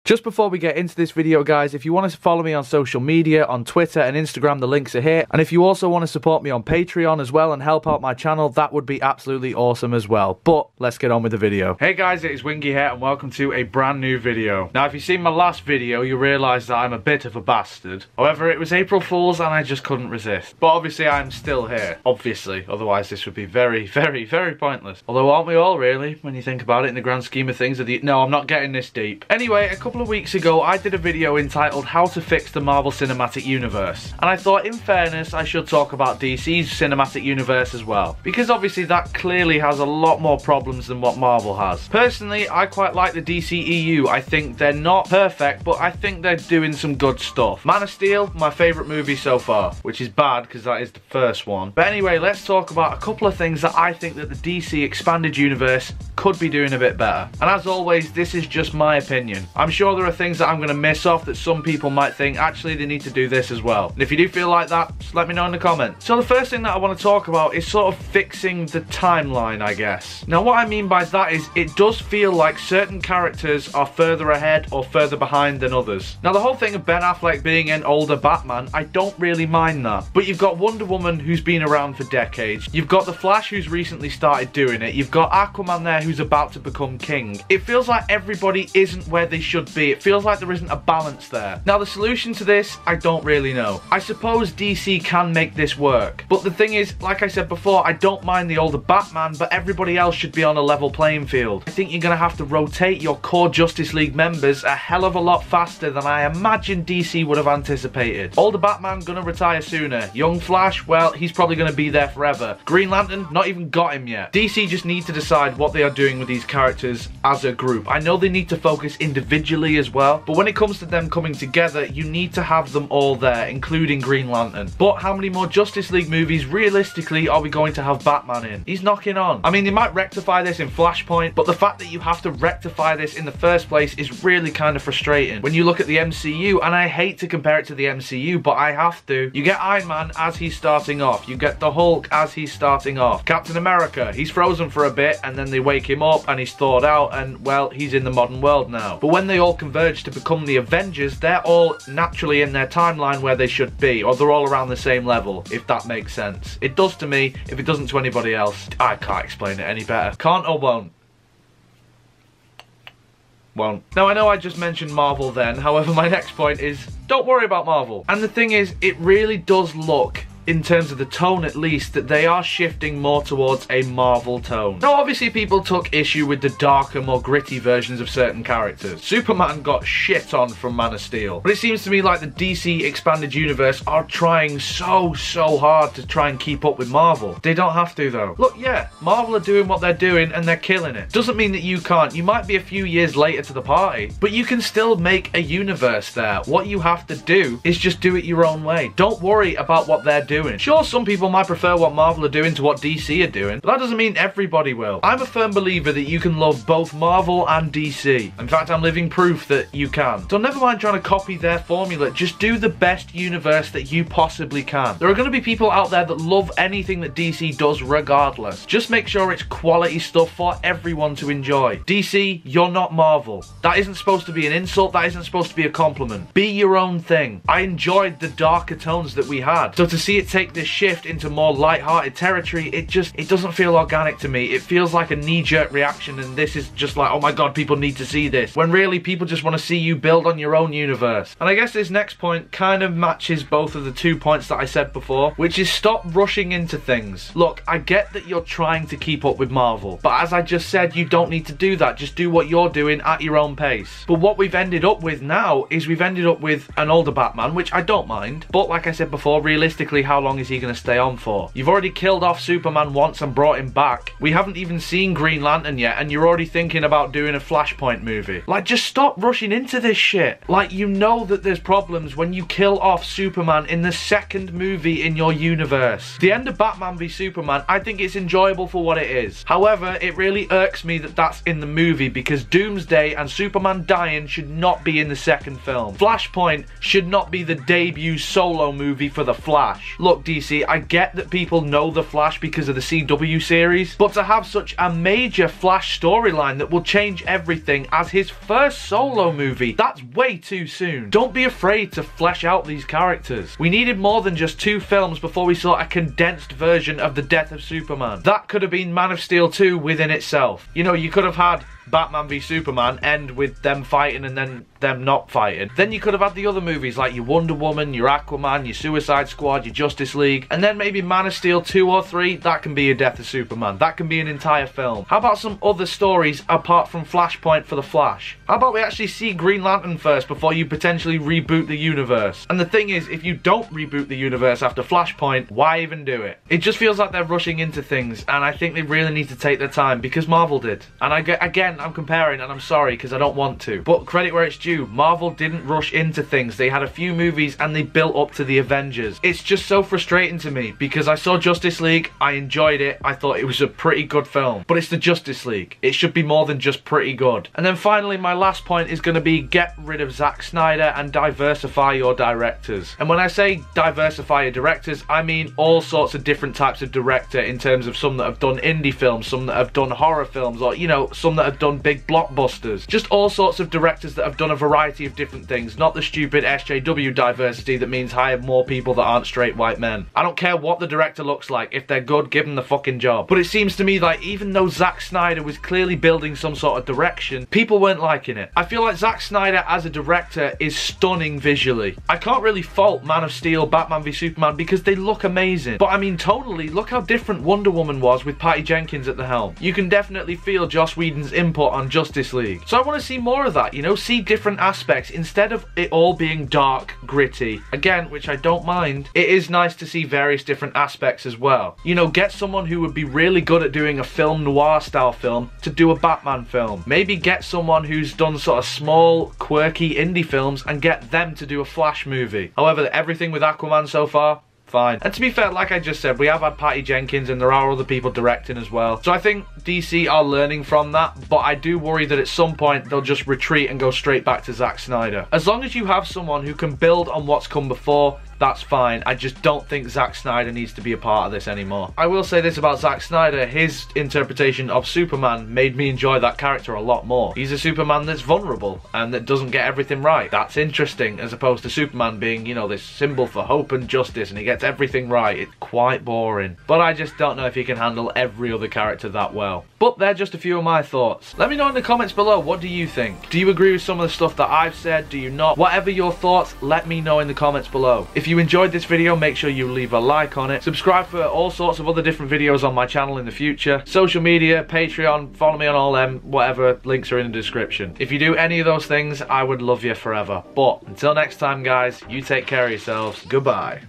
Just before we get into this video, guys, if you want to follow me on social media, on Twitter and Instagram, the links are here. And if you also want to support me on Patreon as well and help out my channel, that would be absolutely awesome as well. But let's get on with the video. Hey guys, it is Wingy here and welcome to a brand new video. Now, if you've seen my last video, you realise that I'm a bit of a bastard. However, it was April Fool's and I just couldn't resist. But obviously I'm still here. Obviously, otherwise this would be very, very, very pointless. Although aren't we all really, when you think about it in the grand scheme of things? No, I'm not getting this deep. Anyway, a couple of weeks ago I did a video entitled How to Fix the Marvel Cinematic Universe, and I thought in fairness I should talk about DC's cinematic universe as well, because obviously that clearly has a lot more problems than what Marvel has. Personally, I quite like the DCEU. I think they're not perfect, but I think they're doing some good stuff. Man of Steel, my favourite movie so far, which is bad because that is the first one. But anyway, let's talk about a couple of things that I think that the DC Expanded Universe could be doing a bit better. And as always, this is just my opinion. I'm sure there are things that I'm going to miss off that some people might think actually they need to do this as well. And if you do feel like that, just let me know in the comments. So the first thing that I want to talk about is sort of fixing the timeline, I guess. Now what I mean by that is it does feel like certain characters are further ahead or further behind than others. Now the whole thing of Ben Affleck being an older Batman, I don't really mind that. But you've got Wonder Woman who's been around for decades. You've got The Flash who's recently started doing it. You've got Aquaman there who's about to become king. It feels like everybody isn't where they should be. It feels like there isn't a balance there. Now the solution to this, I don't really know. I suppose DC can make this work. But the thing is, like I said before, I don't mind the older Batman, but everybody else should be on a level playing field. I think you're going to have to rotate your core Justice League members a hell of a lot faster than I imagine DC would have anticipated. Older Batman gonna retire sooner. Young Flash, well, he's probably gonna be there forever. Green Lantern, not even got him yet. DC just need to decide what they are doing with these characters as a group. I know they need to focus individually as well, but when it comes to them coming together, you need to have them all there, including Green Lantern. But how many more Justice League movies realistically are we going to have Batman in? He's knocking on. I mean, they might rectify this in Flashpoint, but the fact that you have to rectify this in the first place is really kind of frustrating. When you look at the MCU, and I hate to compare it to the MCU, but I have to, you get Iron Man as he's starting off, you get the Hulk as he's starting off, Captain America, he's frozen for a bit and then they wake him up and he's thawed out and, well, he's in the modern world now. But when they all converge to become the Avengers, they're all naturally in their timeline where they should be, or they're all around the same level, if that makes sense. It does to me. If it doesn't to anybody else, I can't explain it any better. Can't or won't? Won't. Now I know I just mentioned Marvel then, however my next point is don't worry about Marvel. And the thing is, it really does look, in terms of the tone at least, that they are shifting more towards a Marvel tone. Now obviously people took issue with the darker, more gritty versions of certain characters. Superman got shit on from Man of Steel. But it seems to me like the DC Expanded Universe are trying so hard to try and keep up with Marvel. They don't have to though. Look, yeah, Marvel are doing what they're doing and they're killing it. Doesn't mean that you can't. You might be a few years later to the party, but you can still make a universe there. What you have to do is just do it your own way. Don't worry about what they're doing. Sure, some people might prefer what Marvel are doing to what DC are doing, but that doesn't mean everybody will. I'm a firm believer that you can love both Marvel and DC. In fact, I'm living proof that you can. So never mind trying to copy their formula, just do the best universe that you possibly can. There are going to be people out there that love anything that DC does regardless. Just make sure it's quality stuff for everyone to enjoy. DC, you're not Marvel. That isn't supposed to be an insult, that isn't supposed to be a compliment. Be your own thing. I enjoyed the darker tones that we had, so to see it take this shift into more light-hearted territory, it doesn't feel organic to me. It feels like a knee-jerk reaction and this is just like, oh my god, people need to see this, when really people just want to see you build on your own universe. And I guess this next point kind of matches both of the 2 points that I said before, which is stop rushing into things. Look, I get that you're trying to keep up with Marvel, but as I just said, you don't need to do that. Just do what you're doing at your own pace. But what we've ended up with now is we've ended up with an older Batman, which I don't mind, but like I said before, realistically, how long is he going to stay on for? You've already killed off Superman once and brought him back. We haven't even seen Green Lantern yet and you're already thinking about doing a Flashpoint movie. Like, just stop rushing into this shit. Like, you know that there's problems when you kill off Superman in the second movie in your universe. The end of Batman v Superman, I think it's enjoyable for what it is. However, it really irks me that that's in the movie because Doomsday and Superman dying should not be in the second film. Flashpoint should not be the debut solo movie for the Flash. Look, DC, I get that people know The Flash because of the CW series, but to have such a major Flash storyline that will change everything as his first solo movie, that's way too soon. Don't be afraid to flesh out these characters. We needed more than just 2 films before we saw a condensed version of the death of Superman. That could have been Man of Steel 2 within itself. You know, you could have had Batman v Superman end with them fighting and then them not fighting. Then you could have had the other movies like your Wonder Woman, your Aquaman, your Suicide Squad, your Justice League, and then maybe Man of Steel 2 or 3, that can be a Death of Superman. That can be an entire film. How about some other stories apart from Flashpoint for the Flash? How about we actually see Green Lantern first before you potentially reboot the universe? And the thing is, if you don't reboot the universe after Flashpoint, why even do it? It just feels like they're rushing into things, and I think they really need to take their time because Marvel did. And again, I'm comparing and I'm sorry because I don't want to, but credit where it's due. Marvel didn't rush into things. They had a few movies and they built up to the Avengers. It's just so frustrating to me because I saw Justice League, I enjoyed it, I thought it was a pretty good film, but it's the Justice League. It should be more than just pretty good. And then finally, my last point is going to be get rid of Zack Snyder and diversify your directors. And when I say diversify your directors, I mean all sorts of different types of director, in terms of some that have done indie films, some that have done horror films, or, you know, some that have done big blockbusters. Just all sorts of directors that have done a variety of different things, not the stupid SJW diversity that means hire more people that aren't straight white men. I don't care what the director looks like. If they're good, give them the fucking job. But it seems to me like even though Zack Snyder was clearly building some sort of direction, people weren't liking it. I feel like Zack Snyder as a director is stunning visually. I can't really fault Man of Steel, Batman v Superman because they look amazing. But I mean, tonally, look how different Wonder Woman was with Patty Jenkins at the helm. You can definitely feel Joss Whedon's input on Justice League. So I want to see more of that, you know, see different aspects instead of it all being dark, gritty. Again, which I don't mind, it is nice to see various different aspects as well. You know, get someone who would be really good at doing a film noir style film to do a Batman film. Maybe get someone who's done sort of small, quirky indie films and get them to do a Flash movie. However, everything with Aquaman so far, fine. And to be fair, like I just said, we have had Patty Jenkins and there are other people directing as well. So I think DC are learning from that, but I do worry that at some point they'll just retreat and go straight back to Zack Snyder. As long as you have someone who can build on what's come before, that's fine. I just don't think Zack Snyder needs to be a part of this anymore. I will say this about Zack Snyder, his interpretation of Superman made me enjoy that character a lot more. He's a Superman that's vulnerable and that doesn't get everything right. That's interesting, as opposed to Superman being, you know, this symbol for hope and justice and he gets everything right. It's quite boring. But I just don't know if he can handle every other character that well. But they're just a few of my thoughts. Let me know in the comments below, what do you think? Do you agree with some of the stuff that I've said? Do you not? Whatever your thoughts, let me know in the comments below. If you enjoyed this video, make sure you leave a like on it. Subscribe for all sorts of other different videos on my channel in the future. Social media, Patreon, follow me on all them, whatever, links are in the description. If you do any of those things, I would love you forever. But until next time, guys, you take care of yourselves. Goodbye.